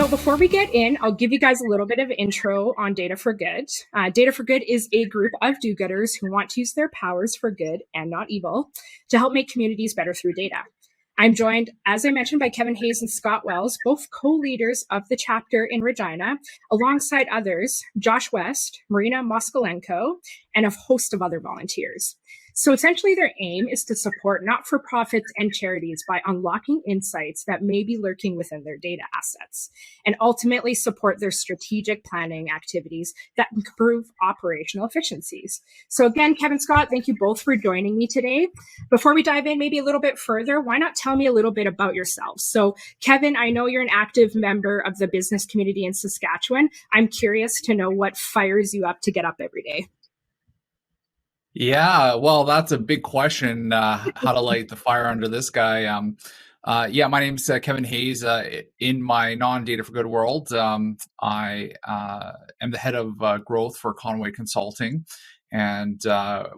before we get in, I'll give you guys a little bit of intro on Data for Good. Data for Good is a group of do-gooders who want to use their powers for good and not evil to help make communities better through data. I'm joined, as I mentioned, by Kevin Hayes and Scott Wells, both co-leaders of the chapter in Regina, alongside others, Josh West, Marina Moskalenko, and a host of other volunteers. So essentially their aim is to support not-for-profits and charities by unlocking insights that may be lurking within their data assets and ultimately support their strategic planning activities that improve operational efficiencies. So again, Kevin, Scott, thank you both for joining me today. Before we dive in maybe a little bit further, why not tell me a little bit about yourselves? So Kevin, I know you're an active member of the business community in Saskatchewan. I'm curious to know what fires you up to get up every day. Yeah, well, that's a big question, how to light the fire under this guy. My name's Kevin Hayes. In my non-Data for Good world, I am the head of growth for Conway Consulting. And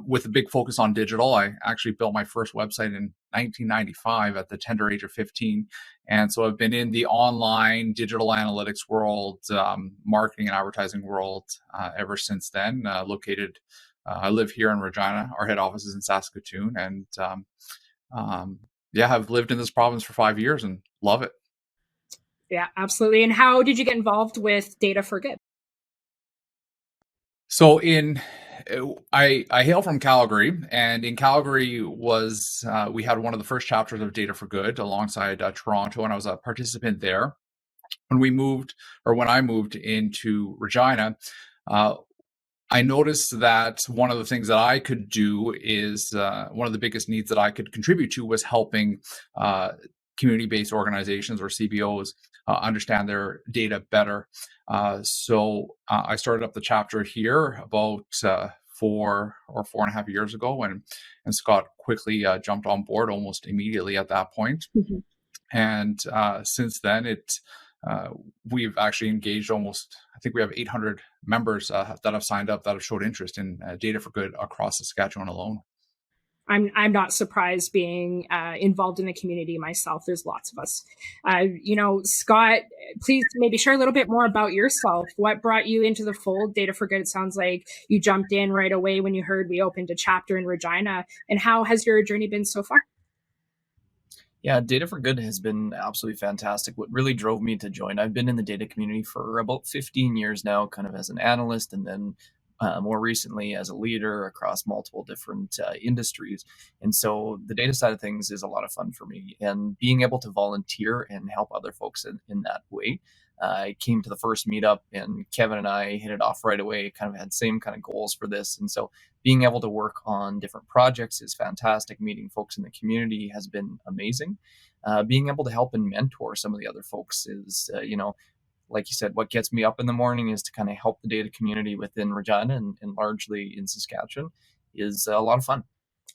with a big focus on digital, I actually built my first website in 1995 at the tender age of 15. And so I've been in the online digital analytics world, marketing and advertising world ever since then, I live here in Regina. Our head office is in Saskatoon, and I've lived in this province for 5 years and love it. Yeah, absolutely. And how did you get involved with Data for Good? So I hail from Calgary, and in Calgary we had one of the first chapters of Data for Good alongside Toronto, and I was a participant there. When I moved into Regina, I noticed that one of the things that I could do is one of the biggest needs that I could contribute to was helping community-based organizations or CBOs understand their data better. So I started up the chapter here about 4.5 years ago, and Scott quickly jumped on board almost immediately at that point. Mm-hmm. And since then, we've actually engaged I think we have 800 members that have signed up that have showed interest in Data for Good across Saskatchewan alone. I'm not surprised being involved in the community myself. There's lots of us. Scott, please maybe share a little bit more about yourself. What brought you into the fold, Data for Good? It sounds like you jumped in right away when you heard we opened a chapter in Regina. And how has your journey been so far? Yeah, Data for Good has been absolutely fantastic. What really drove me to join, I've been in the data community for about 15 years now, kind of as an analyst, and then more recently as a leader across multiple different industries. And so the data side of things is a lot of fun for me, and being able to volunteer and help other folks in that way. I came to the first meetup, and Kevin and I hit it off right away, kind of had same kind of goals for this. And so being able to work on different projects is fantastic. Meeting folks in the community has been amazing. Being able to help and mentor some of the other folks is, like you said, what gets me up in the morning is to kind of help the data community within Regina and largely in Saskatchewan is a lot of fun.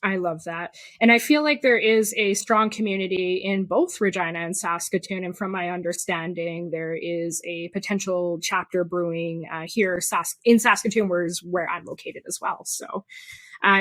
I love that. And I feel like there is a strong community in both Regina and Saskatoon. And from my understanding, there is a potential chapter brewing here in Saskatoon, where I'm located as well. So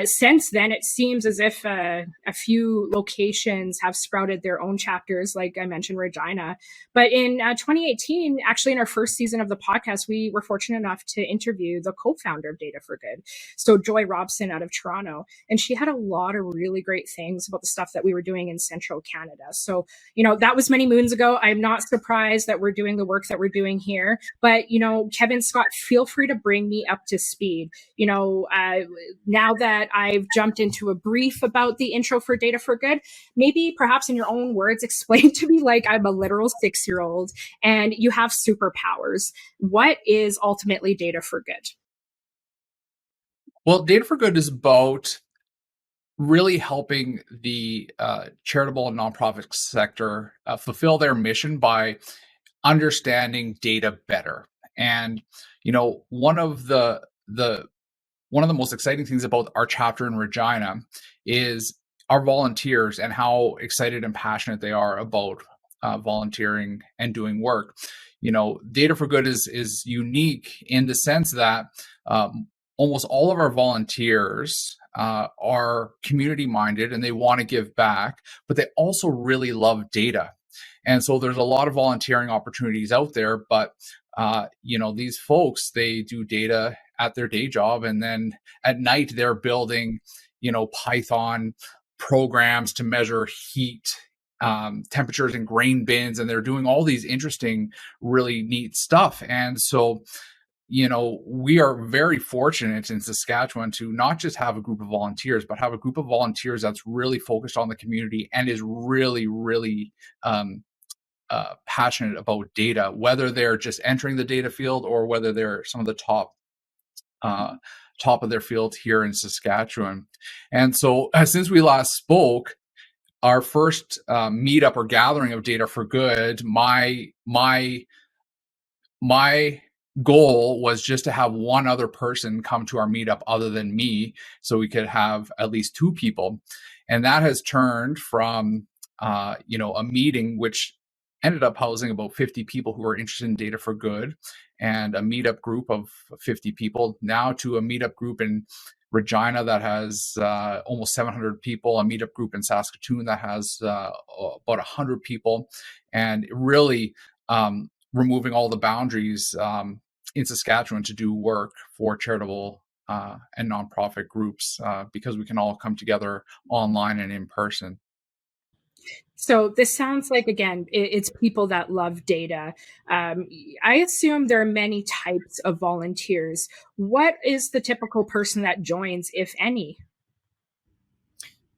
since then, it seems as if a few locations have sprouted their own chapters, like I mentioned, Regina. But in 2018, actually in our first season of the podcast, we were fortunate enough to interview the co-founder of Data for Good, so Joy Robson out of Toronto. And she had a lot of really great things about the stuff that we were doing in Central Canada. So, that was many moons ago. I'm not surprised that we're doing the work that we're doing here. But, Kevin, Scott, feel free to bring me up to speed. Now that I've jumped into a brief about the intro for Data for Good, maybe perhaps in your own words, explain to me like I'm a literal 6-year-old and you have superpowers. What is ultimately Data for Good? Well, Data for Good is about really helping the charitable and nonprofit sector fulfill their mission by understanding data better. And, one of the most exciting things about our chapter in Regina is our volunteers and how excited and passionate they are about volunteering and doing work. Data for Good is unique in the sense that almost all of our volunteers are community minded and they want to give back, but they also really love data. And so there's a lot of volunteering opportunities out there, but these folks, they do data at their day job, and then at night they're building, Python programs to measure heat, temperatures in grain bins, and they're doing all these interesting, really neat stuff. And so, we are very fortunate in Saskatchewan to not just have a group of volunteers, but have a group of volunteers that's really focused on the community and is really, really passionate about data, whether they're just entering the data field or whether they're some of the top of their field here in Saskatchewan. And so since we last spoke, our first meetup or gathering of Data for Good, my goal was just to have one other person come to our meetup other than me, so we could have at least two people. And that has turned from a meeting which ended up housing about 50 people who are interested in Data for Good, and a meetup group of 50 people, now to a meetup group in Regina that has almost 700 people, a meetup group in Saskatoon that has about 100 people, and really removing all the boundaries in Saskatchewan to do work for charitable and nonprofit groups, because we can all come together online and in person. So this sounds like, again, it's people that love data. I assume there are many types of volunteers. What is the typical person that joins, if any?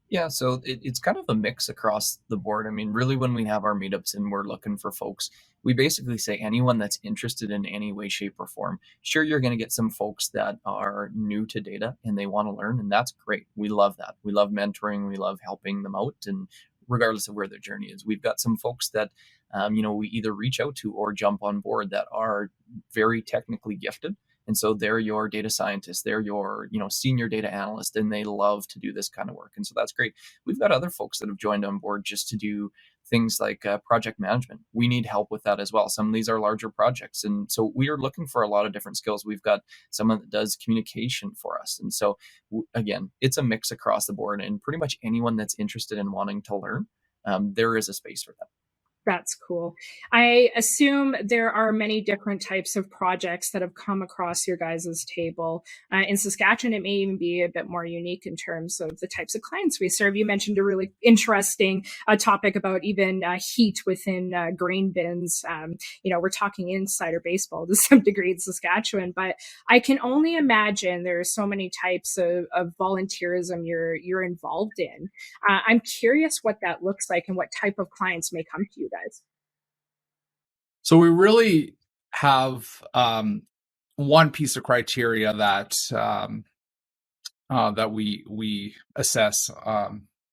Yeah, so it's kind of a mix across the board. I mean, really, when we have our meetups and we're looking for folks, we basically say anyone that's interested in any way, shape, or form. Sure, you're going to get some folks that are new to data and they want to learn, and that's great. We love that. We love mentoring. We love helping them out, and regardless of where their journey is. We've got some folks that, we either reach out to or jump on board that are very technically gifted. And so they're your data scientist, they're your, senior data analyst, and they love to do this kind of work. And so that's great. We've got other folks that have joined on board just to do things like project management. We need help with that as well. Some of these are larger projects. And so we are looking for a lot of different skills. We've got someone that does communication for us. And so again, it's a mix across the board, and pretty much anyone that's interested in wanting to learn, there is a space for them. That's cool. I assume there are many different types of projects that have come across your guys' table. In Saskatchewan, it may even be a bit more unique in terms of the types of clients we serve. You mentioned a really interesting topic about even heat within grain bins. We're talking insider baseball to some degree in Saskatchewan, but I can only imagine there are so many types of volunteerism you're involved in. I'm curious what that looks like and what type of clients may come to you guys. So we really have one piece of criteria that we assess,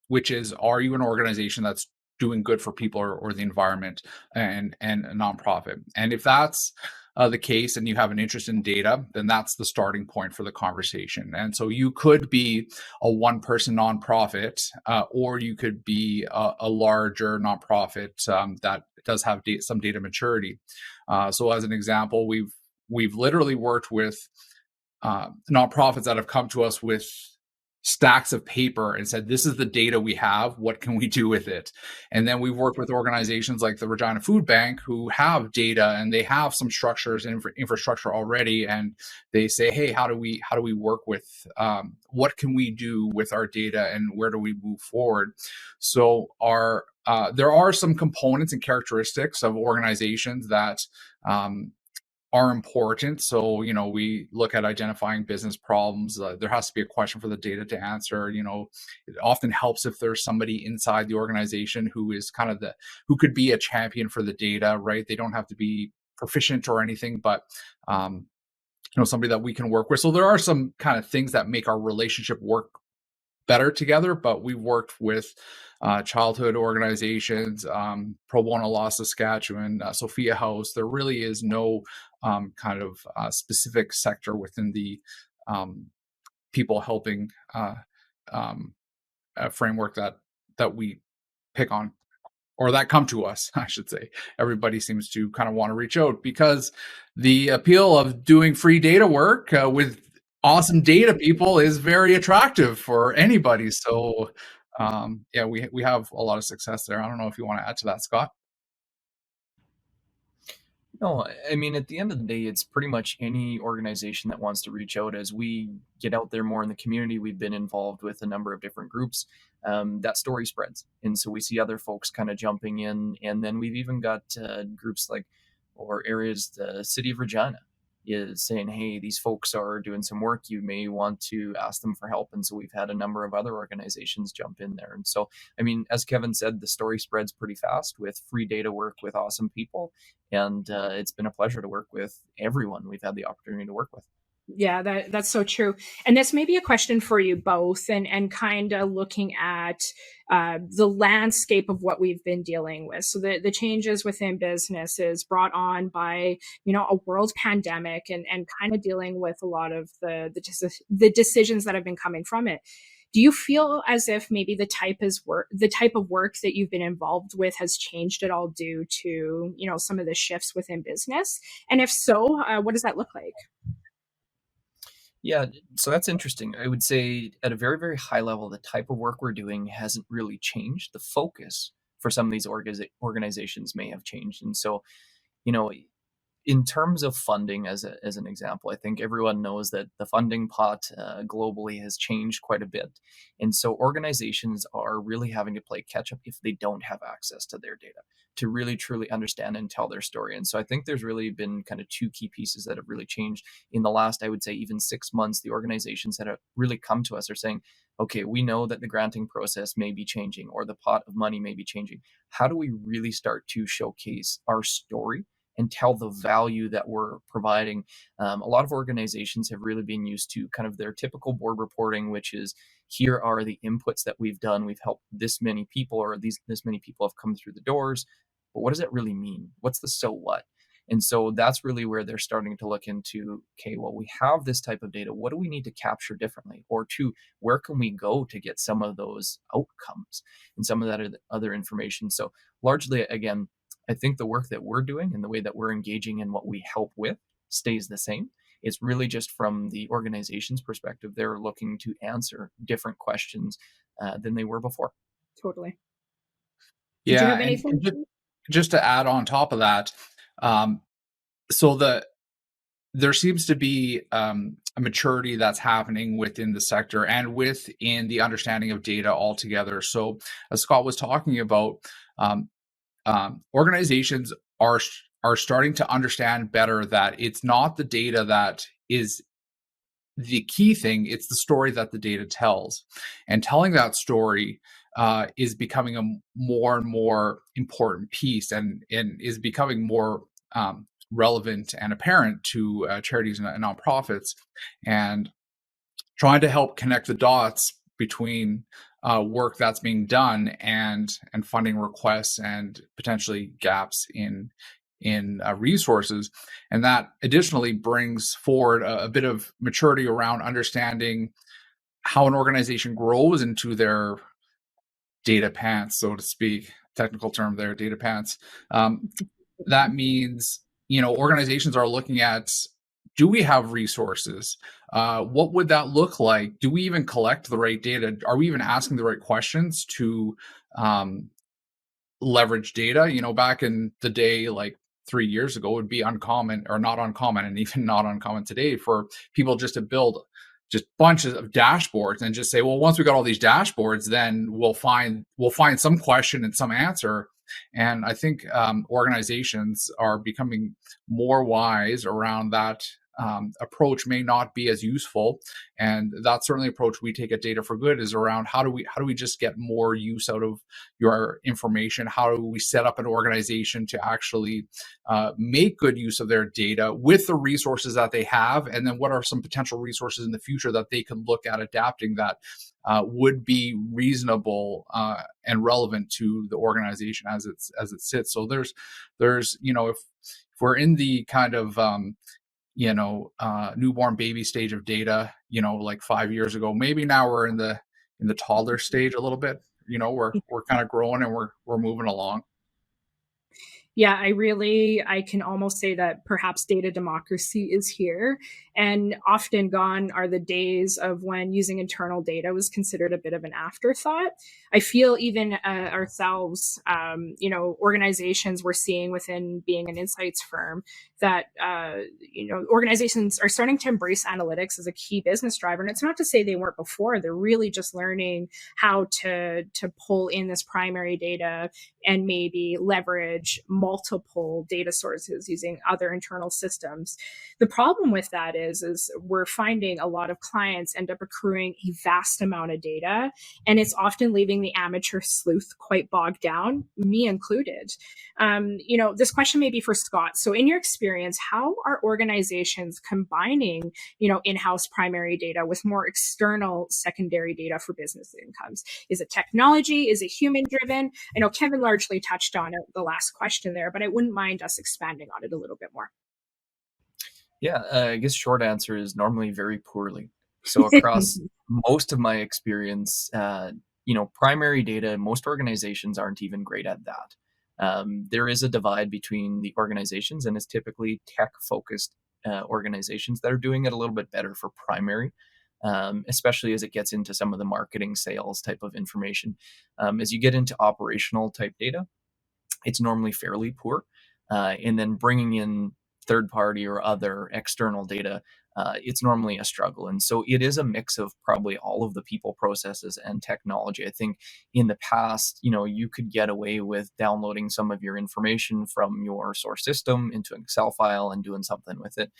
which is, are you an organization that's doing good for people or the environment, and a nonprofit? And if that's the case and you have an interest in data, then that's the starting point for the conversation. And so you could be a one-person nonprofit, or you could be a larger nonprofit that does have some data maturity. So as an example, we've literally worked with nonprofits that have come to us with stacks of paper and said, this is the data we have, what can we do with it? And then we've worked with organizations like the Regina Food Bank who have data and they have some structures and infrastructure already, and they say, hey, how do we work with, what can we do with our data and where do we move forward? So there are some components and characteristics of organizations that are important. So, we look at identifying business problems. There has to be a question for the data to answer. It often helps if there's somebody inside the organization who is who could be a champion for the data, right? They don't have to be proficient or anything, but, somebody that we can work with. So there are some kind of things that make our relationship work better together, but we've worked with childhood organizations, Pro Bono Law Saskatchewan, Sophia House. There really is no kind of specific sector within the people helping framework that we pick on, or that come to us, I should say. Everybody seems to kind of want to reach out because the appeal of doing free data work with awesome data people is very attractive for anybody. So we have a lot of success there. I don't know if you want to add to that, Scott. No, I mean, at the end of the day, it's pretty much any organization that wants to reach out. As we get out there more in the community, we've been involved with a number of different groups. That story spreads. And so we see other folks kind of jumping in. And then we've even got groups like, or areas, the city of Regina is saying, hey, these folks are doing some work. You may want to ask them for help. And so we've had a number of other organizations jump in there. And so, I mean, as Kevin said, the story spreads pretty fast with free data work with awesome people. And it's been a pleasure to work with everyone we've had the opportunity to work with. Yeah, that's so true. And this may be a question for you both, and kind of looking at the landscape of what we've been dealing with. So the changes within businesses brought on by, a world pandemic, and kind of dealing with a lot of the decisions that have been coming from it. Do you feel as if maybe the type of work that you've been involved with has changed at all due to, some of the shifts within business? And if so, what does that look like? Yeah, so that's interesting. I would say at a very, very high level, the type of work we're doing hasn't really changed. The focus for some of these organizations may have changed. And so, you know, in terms of funding, as an example, I think everyone knows that the funding pot globally has changed quite a bit. And so organizations are really having to play catch up if they don't have access to their data to really truly understand and tell their story. And so I think there's really been kind of two key pieces that have really changed in the last, I would say, even 6 months. The organizations that have really come to us are saying, okay, we know that the granting process may be changing or the pot of money may be changing. How do we really start to showcase our story and tell the value that we're providing? A lot of organizations have really been used to kind of their typical board reporting, which is, here are the inputs that we've done. We've helped this many people, or this many people have come through the doors. But what does that really mean? What's the so what? And so that's really where they're starting to look into, okay, well, we have this type of data. What do we need to capture differently? Or two, where can we go to get some of those outcomes and some of that other information? So largely, again, I think the work that we're doing and the way that we're engaging in what we help with stays the same. It's really just from the organization's perspective, they're looking to answer different questions than they were before. Totally. Did you have anything? And just to add on top of that, there seems to be a maturity that's happening within the sector and within the understanding of data altogether. So as Scott was talking about, organizations are starting to understand better that it's not the data that is the key thing, it's the story that the data tells. And telling that story is becoming a more and more important piece, and is becoming more relevant and apparent to charities and nonprofits, and trying to help connect the dots between work that's being done and funding requests and potentially gaps in resources. And that additionally brings forward a bit of maturity around understanding how an organization grows into their data pants, so to speak. Technical term there, data pants. That means, organizations are looking at, do we have resources? What would that look like? Do we even collect the right data? Are we even asking the right questions to leverage data? Back in the day, like 3 years ago, it would be uncommon, or not uncommon, and even not uncommon today, for people just to build just bunches of dashboards and just say, well, once we got all these dashboards, then we'll find some question and some answer. And I think organizations are becoming more wise around that. Approach may not be as useful, and that's certainly the approach we take at Data for Good, is around how do we just get more use out of your information? How do we set up an organization to actually make good use of their data with the resources that they have, and then what are some potential resources in the future that they can look at adapting that would be reasonable and relevant to the organization as it sits. So there's if we're in the kind of newborn baby stage of data, like 5 years ago, maybe now we're in the toddler stage a little bit. We're kind of growing and we're moving along. Yeah, I can almost say that perhaps data democracy is here, and often gone are the days of when using internal data was considered a bit of an afterthought. I feel even ourselves, organizations we're seeing within being an insights firm that, organizations are starting to embrace analytics as a key business driver. And it's not to say they weren't before, they're really just learning how to pull in this primary data and maybe leverage multiple data sources using other internal systems. The problem with that is we're finding a lot of clients end up accruing a vast amount of data, and it's often leaving the amateur sleuth quite bogged down, me included. This question may be for Scott. So in your experience, how are organizations combining, in-house primary data with more external secondary data for business incomes? Is it technology? Is it human driven? I know Kevin largely touched on it, the last question there, but I wouldn't mind us expanding on it a little bit more. Yeah, I guess short answer is normally very poorly. So across most of my experience, primary data, most organizations aren't even great at that. There is a divide between the organizations, and it's typically tech-focused organizations that are doing it a little bit better for primary, especially as it gets into some of the marketing sales type of information. As you get into operational type data, it's normally fairly poor. And then bringing in third party or other external data, it's normally a struggle. And so it is a mix of probably all of the people, processes, and technology. I think in the past, you could get away with downloading some of your information from your source system into an Excel file and doing something with it.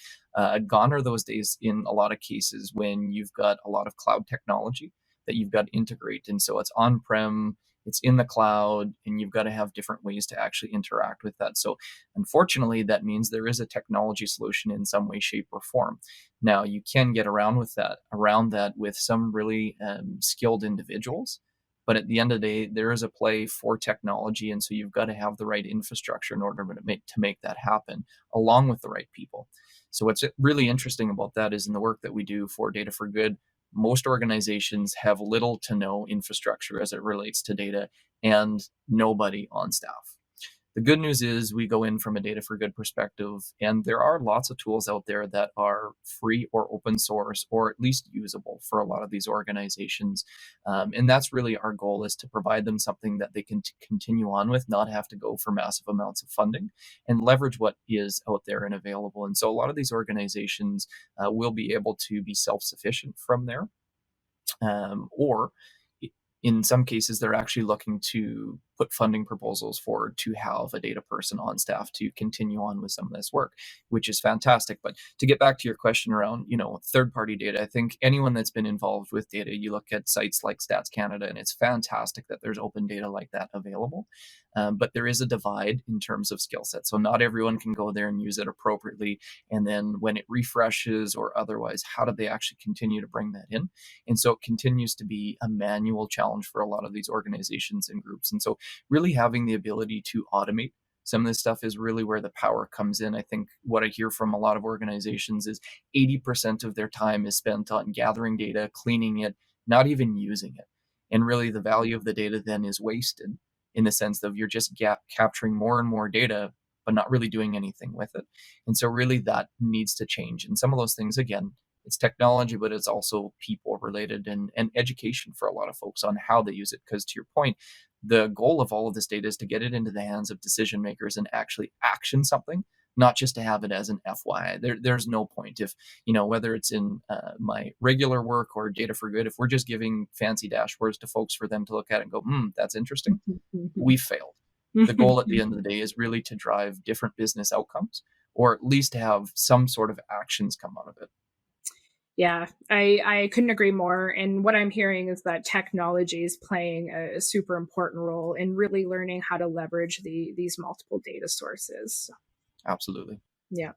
Gone are those days in a lot of cases when you've got a lot of cloud technology that you've got to integrate. And so it's on-prem, it's in the cloud, and you've got to have different ways to actually interact with that. So unfortunately, that means there is a technology solution in some way, shape, or form. Now, you can get around that with some really skilled individuals. But at the end of the day, there is a play for technology. And so you've got to have the right infrastructure in order to make that happen, along with the right people. So what's really interesting about that is in the work that we do for Data for Good, most organizations have little to no infrastructure as it relates to data and nobody on staff. The good news is we go in from a Data for Good perspective, and there are lots of tools out there that are free or open source, or at least usable for a lot of these organizations. And that's really our goal, is to provide them something that they can continue on with, not have to go for massive amounts of funding, and leverage what is out there and available. And so a lot of these organizations will be able to be self-sufficient from there. Or in some cases, they're actually looking to put funding proposals forward to have a data person on staff to continue on with some of this work, which is fantastic. But to get back to your question around, third-party data, I think anyone that's been involved with data, you look at sites like Stats Canada, and it's fantastic that there's open data like that available. But there is a divide in terms of skill set. So not everyone can go there and use it appropriately. And then when it refreshes or otherwise, how do they actually continue to bring that in? And so it continues to be a manual challenge for a lot of these organizations and groups. And so really having the ability to automate some of this stuff is really where the power comes in. I think what I hear from a lot of organizations is 80% of their time is spent on gathering data, cleaning it, not even using it. And really the value of the data then is wasted, in the sense of you're just capturing more and more data, but not really doing anything with it. And so really that needs to change. And some of those things, again, it's technology, but it's also people related and education for a lot of folks on how they use it. Because to your point, the goal of all of this data is to get it into the hands of decision makers and actually action something, not just to have it as an FYI. There's no point if, whether it's in my regular work or Data for Good, if we're just giving fancy dashboards to folks for them to look at and go, that's interesting, we failed. The goal at the end of the day is really to drive different business outcomes, or at least to have some sort of actions come out of it. Yeah, I couldn't agree more. And what I'm hearing is that technology is playing a super important role in really learning how to leverage these multiple data sources. Absolutely. Yeah.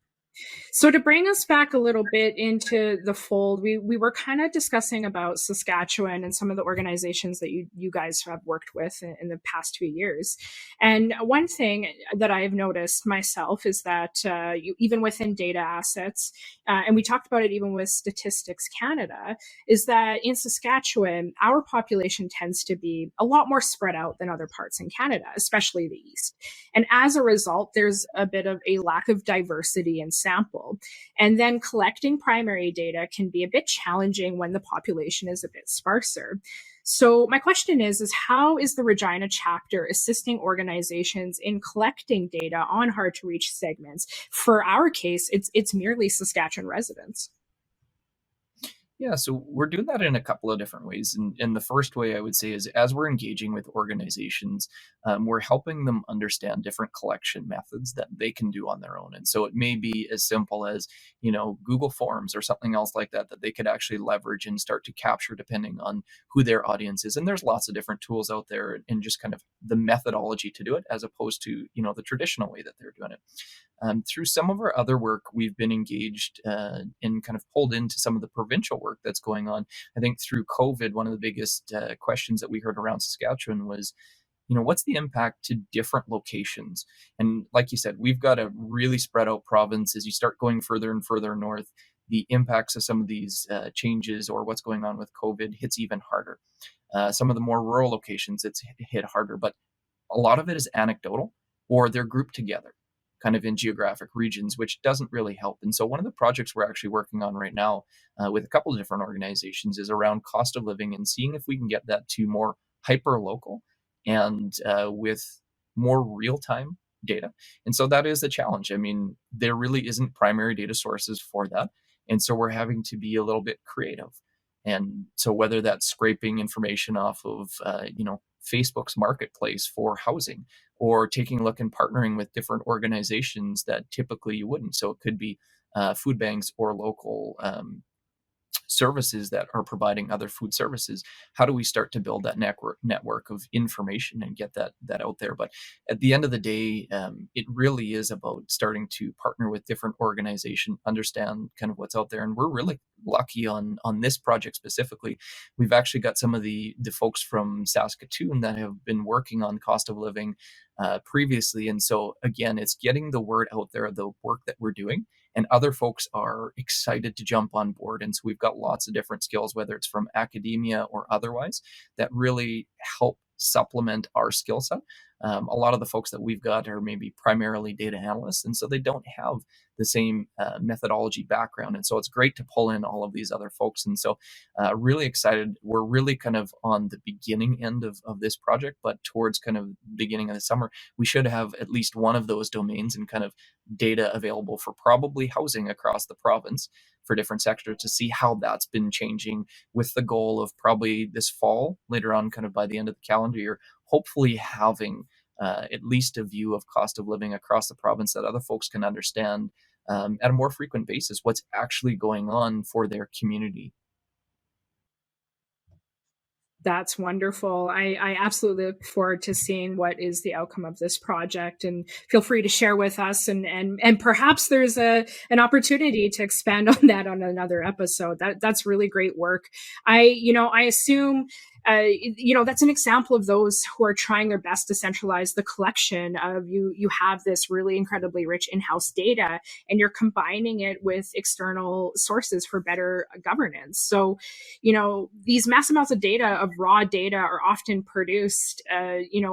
So to bring us back a little bit into the fold, we were kind of discussing about Saskatchewan and some of the organizations that you guys have worked with in the past 2 years. And one thing that I've noticed myself is that even within data assets, and we talked about it even with Statistics Canada, is that in Saskatchewan, our population tends to be a lot more spread out than other parts in Canada, especially the East. And as a result, there's a bit of a lack of diversity in sample. And then collecting primary data can be a bit challenging when the population is a bit sparser. So my question is how is the Regina chapter assisting organizations in collecting data on hard to reach segments? For our case, it's merely Saskatchewan residents. Yeah, so we're doing that in a couple of different ways. And the first way I would say is as we're engaging with organizations, we're helping them understand different collection methods that they can do on their own. And so it may be as simple as, Google Forms or something else like that they could actually leverage and start to capture depending on who their audience is. And there's lots of different tools out there and just kind of the methodology to do it as opposed to, the traditional way that they're doing it. Through some of our other work, we've been engaged and kind of pulled into some of the provincial work that's going on. I think through COVID, one of the biggest questions that we heard around Saskatchewan was, what's the impact to different locations? And like you said, we've got a really spread out province. As you start going further and further north, the impacts of some of these changes or what's going on with COVID hits even harder. Some of the more rural locations, it's hit harder, but a lot of it is anecdotal or they're grouped together kind of in geographic regions, which doesn't really help. And so one of the projects we're actually working on right now with a couple of different organizations is around cost of living and seeing if we can get that to more hyper local and with more real-time data. And so that is a challenge. I mean, there really isn't primary data sources for that. And so we're having to be a little bit creative. And so whether that's scraping information off of, Facebook's marketplace for housing, or taking a look and partnering with different organizations that typically you wouldn't. So it could be food banks or local services that are providing other food services. How do we start to build that network of information and get that out there? But at the end of the day, it really is about starting to partner with different organizations, understand kind of what's out there. And we're really lucky on this project specifically. We've actually got some of the folks from Saskatoon that have been working on cost of living previously. And so again, it's getting the word out there, the work that we're doing, and other folks are excited to jump on board. And so we've got lots of different skills, whether it's from academia or otherwise, that really help supplement our skill set. A lot of the folks that we've got are maybe primarily data analysts, and so they don't have the same methodology background. And so it's great to pull in all of these other folks. And so really excited. We're really kind of on the beginning end of this project, but towards kind of beginning of the summer, we should have at least one of those domains and kind of data available for probably housing across the province for different sectors to see how that's been changing, with the goal of probably this fall, later on, kind of by the end of the calendar year, hopefully having at least a view of cost of living across the province that other folks can understand at a more frequent basis what's actually going on for their community. That's wonderful. I absolutely look forward to seeing what is the outcome of this project, and feel free to share with us, and perhaps there's an opportunity to expand on that on another episode. That's really great work. I assume that's an example of those who are trying their best to centralize the collection of you have this really incredibly rich in-house data, and you're combining it with external sources for better governance. So, these mass amounts of data, of raw data, are often produced,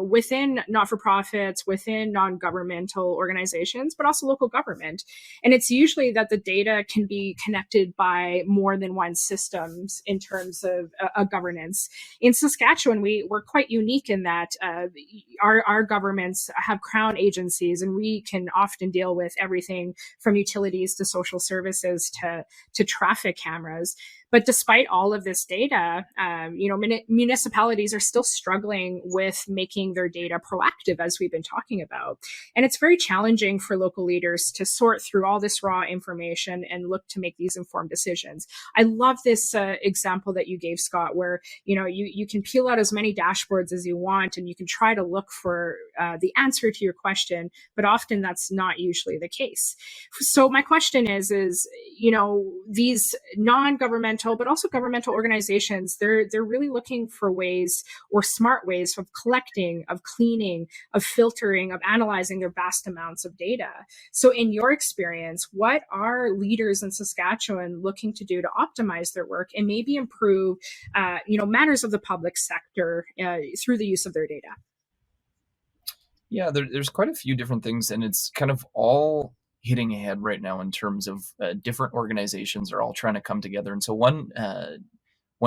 within not-for-profits, within non-governmental organizations, but also local government. And it's usually that the data can be connected by more than one systems in terms of a governance. In Saskatchewan, we're quite unique in that our governments have crown agencies, and we can often deal with everything from utilities to social services to traffic cameras. But despite all of this data, municipalities are still struggling with making their data proactive, as we've been talking about. And it's very challenging for local leaders to sort through all this raw information and look to make these informed decisions. I love this example that you gave, Scott, where you you can peel out as many dashboards as you want, and you can try to look for the answer to your question, but often that's not usually the case. So my question is, these non-governmental, but also governmental organizations, they're really looking for ways, or smart ways, of collecting, of cleaning, of filtering, of analyzing their vast amounts of data. So in your experience, what are leaders in Saskatchewan looking to do to optimize their work and maybe improve, matters of the public sector through the use of their data? Yeah, there's quite a few different things, and it's kind of all hitting ahead right now in terms of different organizations are all trying to come together. And so one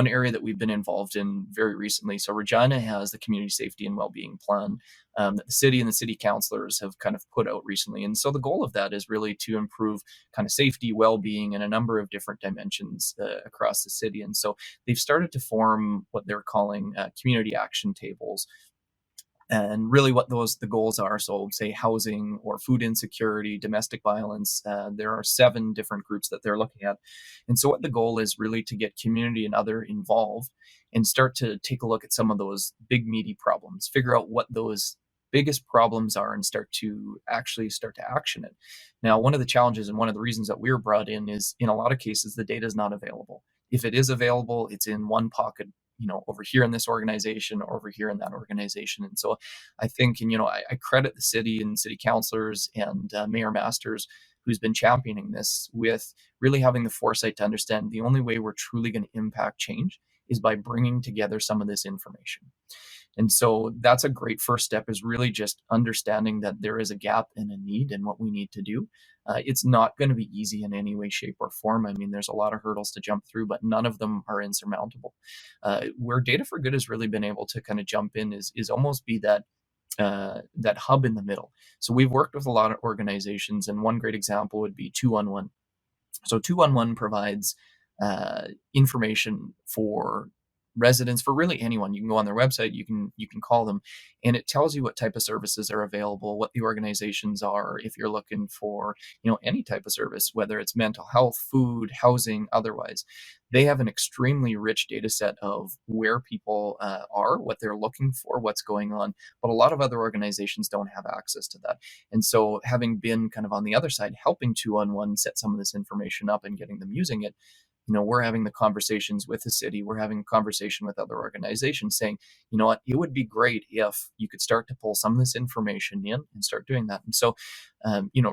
area that we've been involved in very recently. So Regina has the community safety and well-being plan that the city and the city councilors have kind of put out recently. And so the goal of that is really to improve kind of safety, well-being, in a number of different dimensions across the city. And so they've started to form what they're calling community action tables. And really what the goals are, so say housing or food insecurity, domestic violence, there are 7 different groups that they're looking at. And so what the goal is really to get community and other involved and start to take a look at some of those big meaty problems, figure out what those biggest problems are, and start to action it. Now, one of the challenges and one of the reasons that we're brought in is, in a lot of cases, the data is not available. If it is available, it's in one pocket, over here in this organization or over here in that organization. And so I think, I credit the city and city councilors and Mayor Masters, who's been championing this, with really having the foresight to understand the only way we're truly going to impact change is by bringing together some of this information. And so that's a great first step, is really just understanding that there is a gap and a need and what we need to do. It's not going to be easy in any way, shape, or form. I mean, there's a lot of hurdles to jump through, but none of them are insurmountable. Where Data for Good has really been able to kind of jump in is almost be that hub in the middle. So we've worked with a lot of organizations, and one great example would be 211. So 211 provides information for residents, for really anyone. You can go on their website, you can call them, and it tells you what type of services are available, what the organizations are, if you're looking for any type of service, whether it's mental health, food, housing, otherwise. They have an extremely rich data set of where people are, what they're looking for, what's going on, but a lot of other organizations don't have access to that. And so, having been kind of on the other side, helping 211 set some of this information up and getting them using it, we're having the conversations with the city, we're having a conversation with other organizations saying, what, it would be great if you could start to pull some of this information in and start doing that. And so,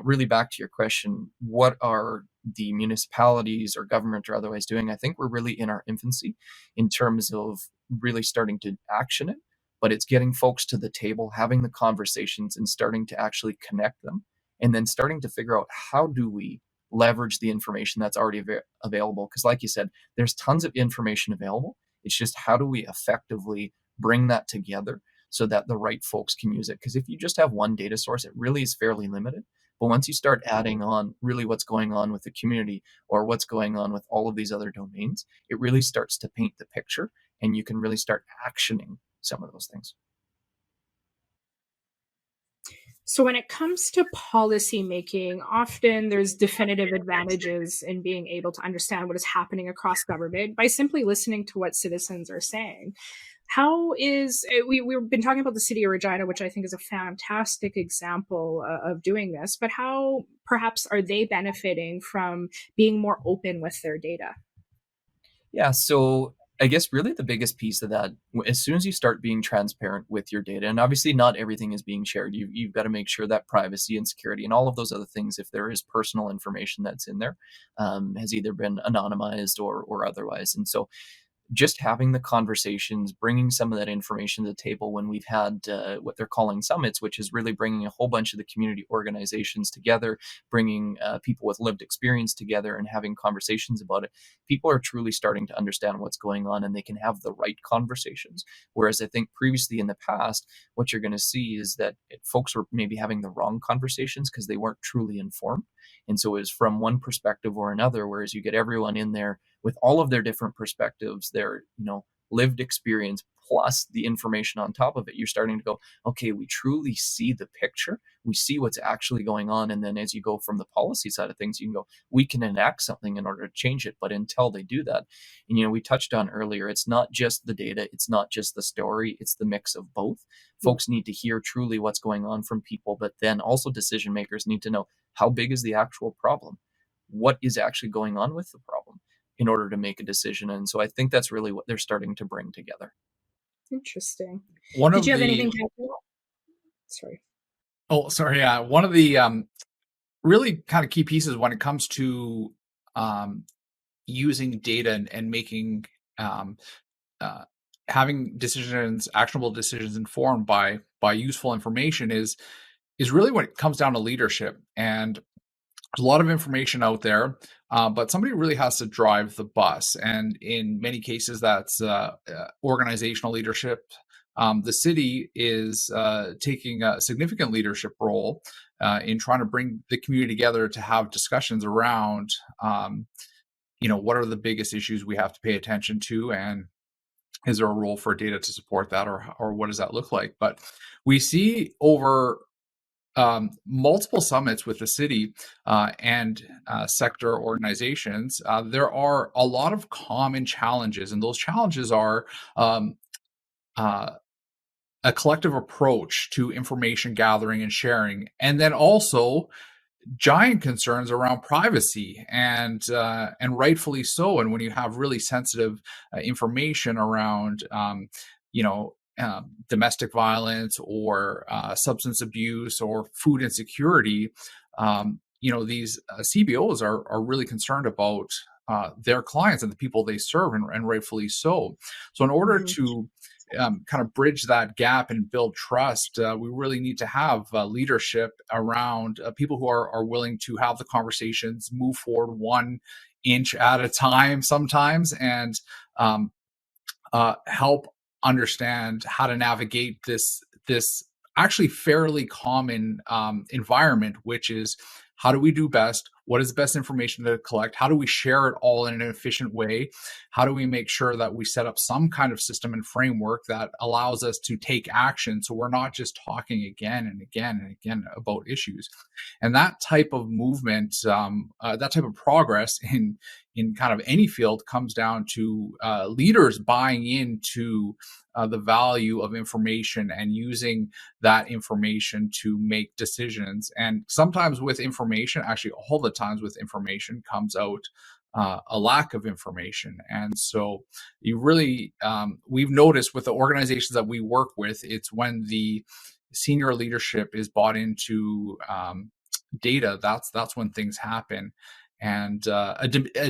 really back to your question, what are the municipalities or government or otherwise doing? I think we're really in our infancy in terms of really starting to action it, but it's getting folks to the table, having the conversations and starting to actually connect them, and then starting to figure out, how do we leverage the information that's already available? Because like you said, there's tons of information available. It's just, how do we effectively bring that together so that the right folks can use it? Because if you just have one data source, it really is fairly limited. But once you start adding on really what's going on with the community, or what's going on with all of these other domains, it really starts to paint the picture, and you can really start actioning some of those things. So when it comes to policy making, often there's definitive advantages in being able to understand what is happening across government by simply listening to what citizens are saying. How is, we've been talking about the city of Regina, which I think is a fantastic example of doing this, but how perhaps are they benefiting from being more open with their data? Yeah, so I guess really the biggest piece of that, as soon as you start being transparent with your data, and obviously not everything is being shared, you've got to make sure that privacy and security and all of those other things, if there is personal information that's in there, has either been anonymized or otherwise. And so just having the conversations, bringing some of that information to the table when we've had what they're calling summits, which is really bringing a whole bunch of the community organizations together, bringing people with lived experience together and having conversations about it. People are truly starting to understand what's going on, and they can have the right conversations. Whereas I think previously in the past, what you're going to see is that folks were maybe having the wrong conversations because they weren't truly informed. And so it was from one perspective or another, whereas you get everyone in there with all of their different perspectives, their lived experience plus the information on top of it, you're starting to go, okay, we truly see the picture. We see what's actually going on. And then as you go from the policy side of things, you can go, we can enact something in order to change it. But until they do that, and, we touched on earlier, it's not just the data, it's not just the story, it's the mix of both. Folks need to hear truly what's going on from people, but then also decision makers need to know, how big is the actual problem? What is actually going on with the problem in order to make a decision? And so I think that's really what they're starting to bring together. Interesting. One Did of you have the anything to add? Sorry. Oh, sorry. Yeah, one of the really kind of key pieces when it comes to using data and making having decisions, actionable decisions informed by useful information is really when it comes down to leadership. And there's a lot of information out there, but somebody really has to drive the bus. And in many cases, that's organizational leadership. The city is taking a significant leadership role in trying to bring the community together to have discussions around, what are the biggest issues we have to pay attention to, and is there a role for data to support that, or what does that look like? But we see over multiple summits with the city and sector organizations, there are a lot of common challenges, and those challenges are a collective approach to information gathering and sharing, and then also giant concerns around privacy, and rightfully so. And when you have really sensitive information around, domestic violence or substance abuse or food insecurity, these CBOs are really concerned about their clients and the people they serve, and rightfully so. So in order to kind of bridge that gap and build trust, we really need to have leadership around people who are willing to have the conversations, move forward 1 inch at a time sometimes, and help understand how to navigate this actually fairly common environment, which is, how do we do best? What is the best information to collect? How do we share it all in an efficient way? How do we make sure that we set up some kind of system and framework that allows us to take action, so we're not just talking again and again and again about issues? And that type of movement, that type of progress in kind of any field, comes down to leaders buying into the value of information and using that information to make decisions. And sometimes with information, actually all the times with information, comes out a lack of information. And so you really, we've noticed with the organizations that we work with, it's when the senior leadership is bought into data, that's when things happen. And a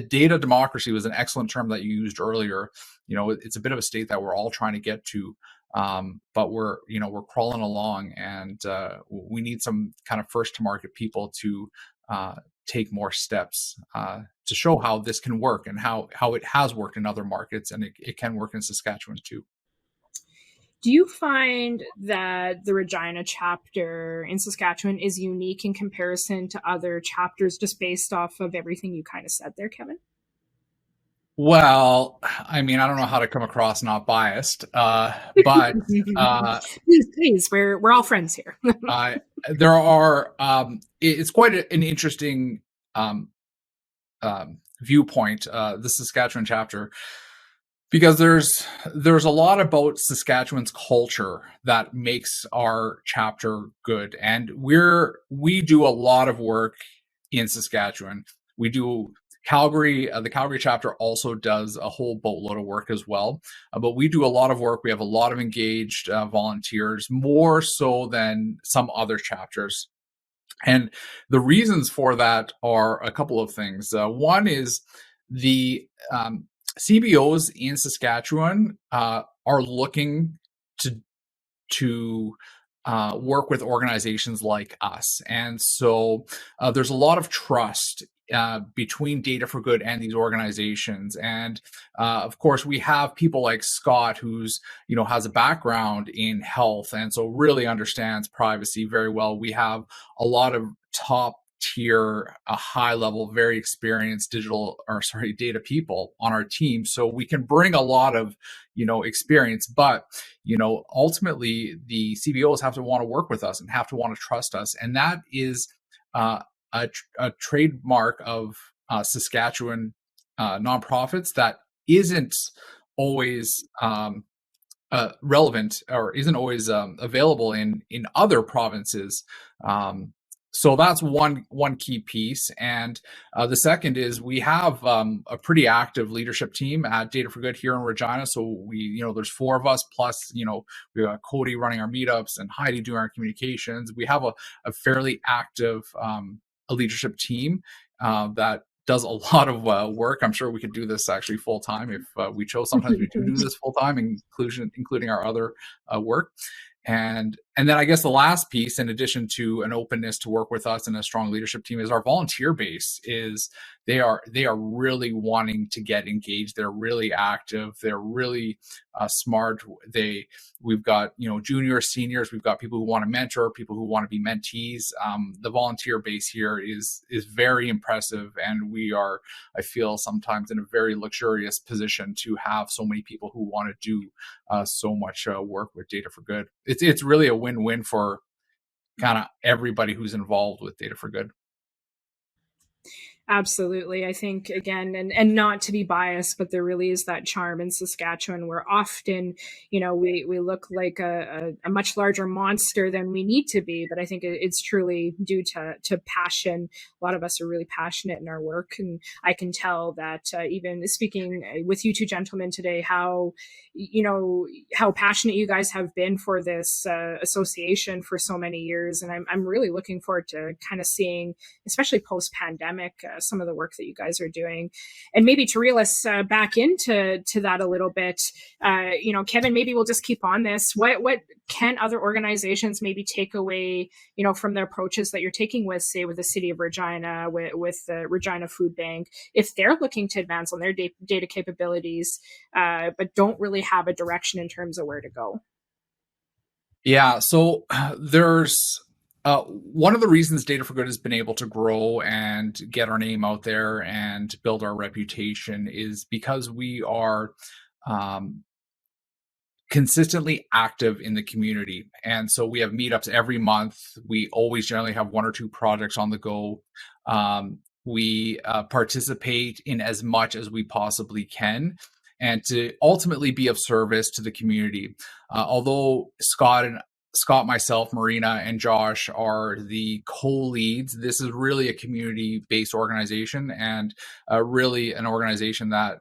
data democracy was an excellent term that you used earlier. It's a bit of a state that we're all trying to get to, but we're crawling along, and we need some kind of first to market people to take more steps to show how this can work, and how it has worked in other markets, and it can work in Saskatchewan too. Do you find that the Regina chapter in Saskatchewan is unique in comparison to other chapters, just based off of everything you kind of said there, Kevin? Well, I mean, I don't know how to come across not biased, but please, we're all friends here. there are. It's quite an interesting viewpoint, the Saskatchewan chapter, because there's a lot about Saskatchewan's culture that makes our chapter good, and we do a lot of work in Saskatchewan. We do Calgary. The Calgary chapter also does a whole boatload of work as well, but we do a lot of work. We have a lot of engaged volunteers, more so than some other chapters. And the reasons for that are a couple of things. One is the CBOs in Saskatchewan are looking to work with organizations like us. And so there's a lot of trust between Data for Good and these organizations. And of course, we have people like Scott, who's has a background in health, and so really understands privacy very well. We have a lot of top tier, a high level, very experienced data people on our team. So we can bring a lot of, experience, but, ultimately the CBOs have to want to work with us and have to want to trust us. And that is a trademark of Saskatchewan nonprofits that isn't always relevant or isn't always available in other provinces. So that's one key piece. And the second is we have a pretty active leadership team at Data for Good here in Regina. So we, there's 4 of us plus, we got Cody running our meetups and Heidi doing our communications. We have a fairly active leadership team that does a lot of work. I'm sure we could do this actually full time if we chose. Sometimes we do this full time, including our other work. And then I guess the last piece, in addition to an openness to work with us and a strong leadership team, is our volunteer base. They are really wanting to get engaged. They're really active. They're really smart. We've got juniors, seniors. We've got people who want to mentor, people who want to be mentees. The volunteer base here is very impressive, and we are, I feel, sometimes in a very luxurious position to have so many people who want to do so much work with Data for Good. It's really a win-win for kind of everybody who's involved with Data for Good. Absolutely. I think, again, and not to be biased, but there really is that charm in Saskatchewan where often, we look like a much larger monster than we need to be. But I think it's truly due to passion. A lot of us are really passionate in our work. And I can tell that even speaking with you two gentlemen today, how passionate you guys have been for this association for so many years. And I'm really looking forward to kind of seeing, especially post-pandemic, some of the work that you guys are doing. And maybe to reel us back into that a little bit, Kevin, maybe we'll just keep on this. What can other organizations maybe take away, from the approaches that you're taking with, say, with the City of Regina, with the Regina Food Bank, if they're looking to advance on their data capabilities, but don't really have a direction in terms of where to go? Yeah, so there's one of the reasons Data for Good has been able to grow and get our name out there and build our reputation is because we are consistently active in the community. And so we have meetups every month. We always generally have 1 or 2 projects on the go. We participate in as much as we possibly can, and to ultimately be of service to the community. Although Scott, myself, Marina, and Josh are the co-leads, this is really a community-based organization, and really an organization that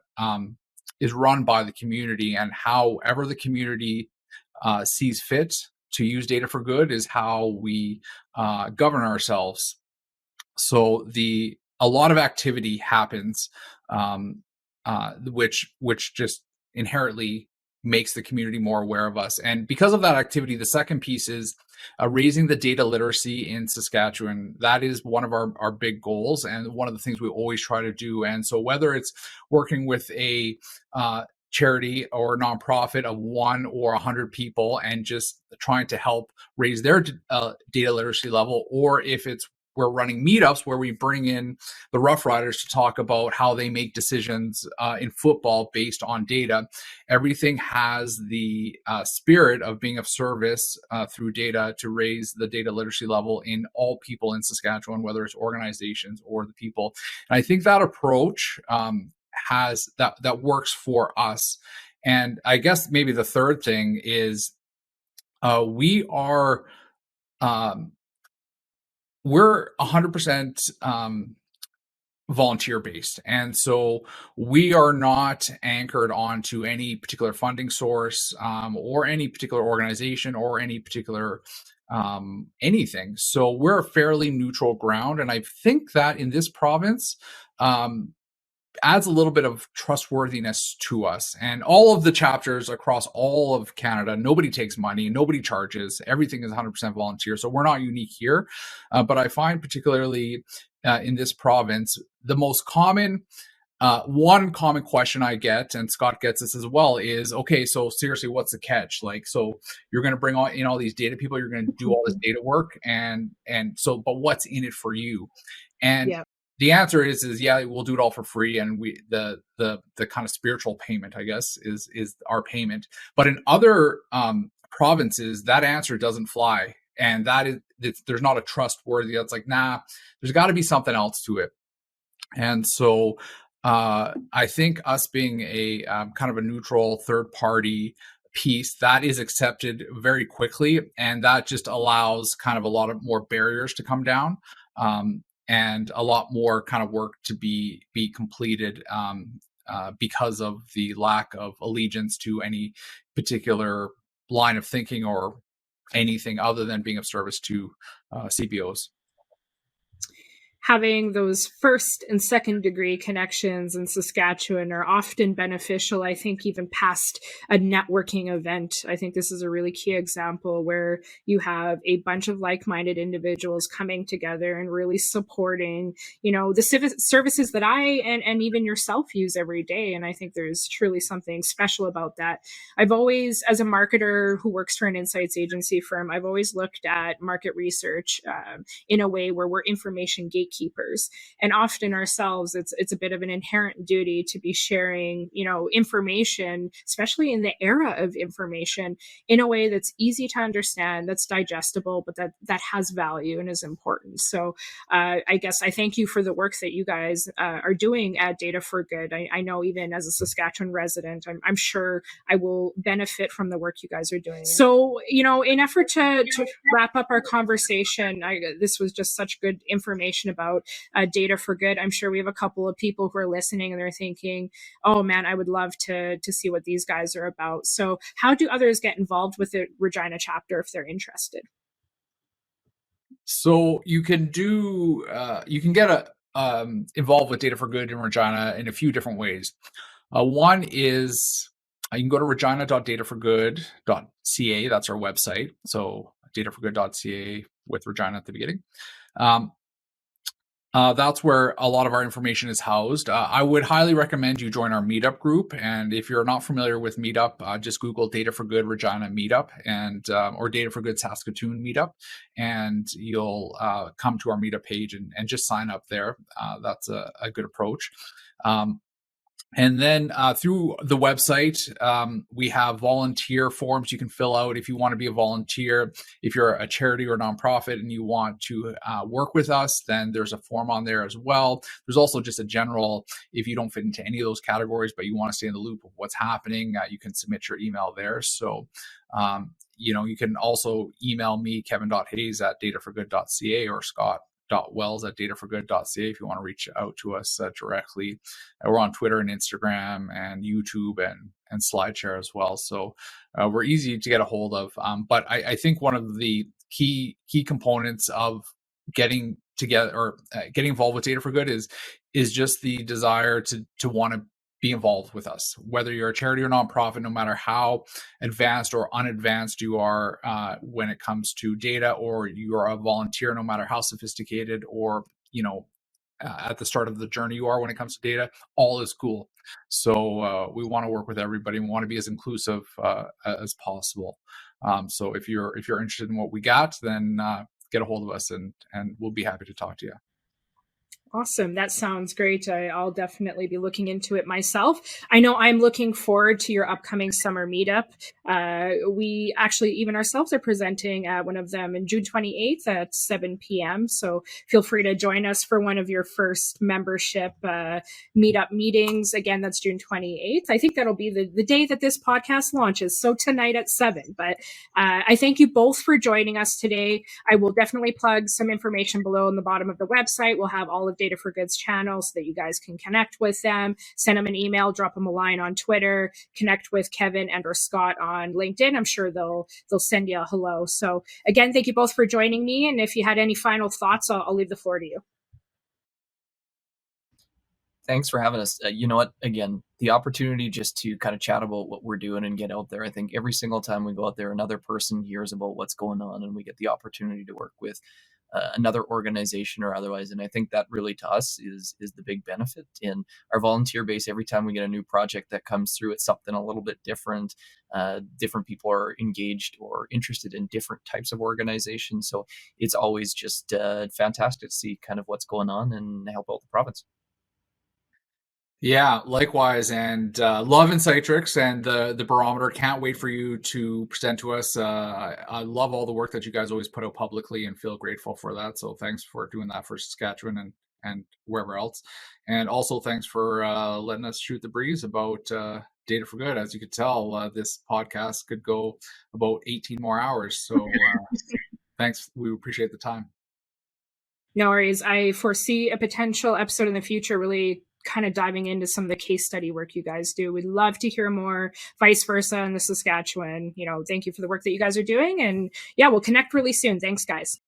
is run by the community, and however the community sees fit to use Data for Good is how we govern ourselves. So a lot of activity happens, which just inherently makes the community more aware of us. And because of that activity, the second piece is raising the data literacy in Saskatchewan. That is one of our big goals and one of the things we always try to do. And so whether it's working with a charity or nonprofit of 1 or 100 people and just trying to help raise their data literacy level, or if we're running meetups where we bring in the Rough Riders to talk about how they make decisions in football based on data. Everything has the spirit of being of service through data to raise the data literacy level in all people in Saskatchewan, whether it's organizations or the people. And I think that approach that works for us. And I guess maybe the third thing is we are we're 100% volunteer based. And so we are not anchored onto any particular funding source or any particular organization or any particular anything. So we're a fairly neutral ground. And I think that in this province, adds a little bit of trustworthiness to us. And all of the chapters across all of Canada, nobody takes money, nobody charges, everything is 100% volunteer. So we're not unique here. But I find particularly in this province, the most common one common question I get, and Scott gets this as well, is, okay, so seriously, what's the catch? Like, so you're going to bring in all these data people, you're going to do all this data work, and so, but what's in it for you? And Yeah. the answer is yeah, we'll do it all for free, and the kind of spiritual payment, I guess, is our payment. But in other provinces, that answer doesn't fly, and there's not a trustworthy. That's like, nah, there's got to be something else to it. And so I think us being a kind of a neutral third party piece, that is accepted very quickly, and that just allows kind of a lot of more barriers to come down, and a lot more kind of work to be completed, because of the lack of allegiance to any particular line of thinking or anything other than being of service to CBOs. Having those first and second degree connections in Saskatchewan are often beneficial, I think, even past a networking event. I think this is a really key example where you have a bunch of like-minded individuals coming together and really supporting, the services that I and even yourself use every day. And I think there's truly something special about that. I've always, as a marketer who works for an insights agency firm, I've always looked at market research in a way where we're information gatekeepers. And often ourselves, it's a bit of an inherent duty to be sharing, information, especially in the era of information, in a way that's easy to understand, that's digestible, but that has value and is important. So I guess I thank you for the work that you guys are doing at Data for Good. I know even as a Saskatchewan resident, I'm sure I will benefit from the work you guys are doing. So, in effort to wrap up our conversation, this was just such good information about Data for Good. I'm sure we have a couple of people who are listening and they're thinking, oh man, I would love to see what these guys are about. So how do others get involved with the Regina chapter if they're interested? So you can get involved with Data for Good in Regina in a few different ways. One is you can go to regina.dataforgood.ca. That's our website. So dataforgood.ca with Regina at the beginning. That's where a lot of our information is housed. I would highly recommend you join our meetup group. And if you're not familiar with meetup, just Google Data for Good Regina meetup or Data for Good Saskatoon meetup, and you'll come to our meetup page and just sign up there. That's a good approach. And then through the website, we have volunteer forms you can fill out if you want to be a volunteer. If you're a charity or nonprofit and you want to work with us, then there's a form on there as well. There's also just a general, if you don't fit into any of those categories, but you want to stay in the loop of what's happening, you can submit your email there. So, you can also email me, kevin.hayes@dataforgood.ca or scott.wells@dataforgood.ca if you want to reach out to us directly. We're on Twitter and Instagram and YouTube and SlideShare as well. So we're easy to get a hold of. But I think one of the key components of getting together or getting involved with Data for Good is just the desire to want to be involved with us, whether you're a charity or nonprofit, no matter how advanced or unadvanced you are when it comes to data, or you're a volunteer, no matter how sophisticated or, at the start of the journey you are when it comes to data, all is cool. So we want to work with everybody. We want to be as inclusive as possible. So if you're interested in what we got, then get a hold of us and we'll be happy to talk to you. Awesome. That sounds great. I'll definitely be looking into it myself. I know I'm looking forward to your upcoming summer meetup. We actually, even ourselves, are presenting at one of them in June 28th at 7 p.m. So feel free to join us for one of your first membership meetup meetings. Again, that's June 28th. I think that'll be the day that this podcast launches. So tonight at 7. But I thank you both for joining us today. I will definitely plug some information below in the bottom of the website. We'll have all of Data for Good's channel so that you guys can connect with them, send them an email, drop them a line on Twitter, connect with Kevin and or Scott on LinkedIn. I'm sure they'll send you a hello. So again, thank you both for joining me. And if you had any final thoughts, I'll leave the floor to you. Thanks for having us. You know what? Again, the opportunity just to kind of chat about what we're doing and get out there. I think every single time we go out there, another person hears about what's going on and we get the opportunity to work with another organization or otherwise. And I think that really to us is the big benefit in our volunteer base. Every time we get a new project that comes through, it's something a little bit different. Different people are engaged or interested in different types of organizations. So it's always just fantastic to see kind of what's going on and help out the province. Yeah, likewise, and love Insightrix and the barometer. Can't wait for you to present to us. I love all the work that you guys always put out publicly, and feel grateful for that. So thanks for doing that for Saskatchewan and wherever else. And also thanks for letting us shoot the breeze about Data for Good. As you could tell, this podcast could go about 18 more hours. So thanks. We appreciate the time. No worries. I foresee a potential episode in the future really kind of diving into some of the case study work you guys do. We'd love to hear more, vice versa in the Saskatchewan. Thank you for the work that you guys are doing. And yeah, we'll connect really soon. Thanks, guys.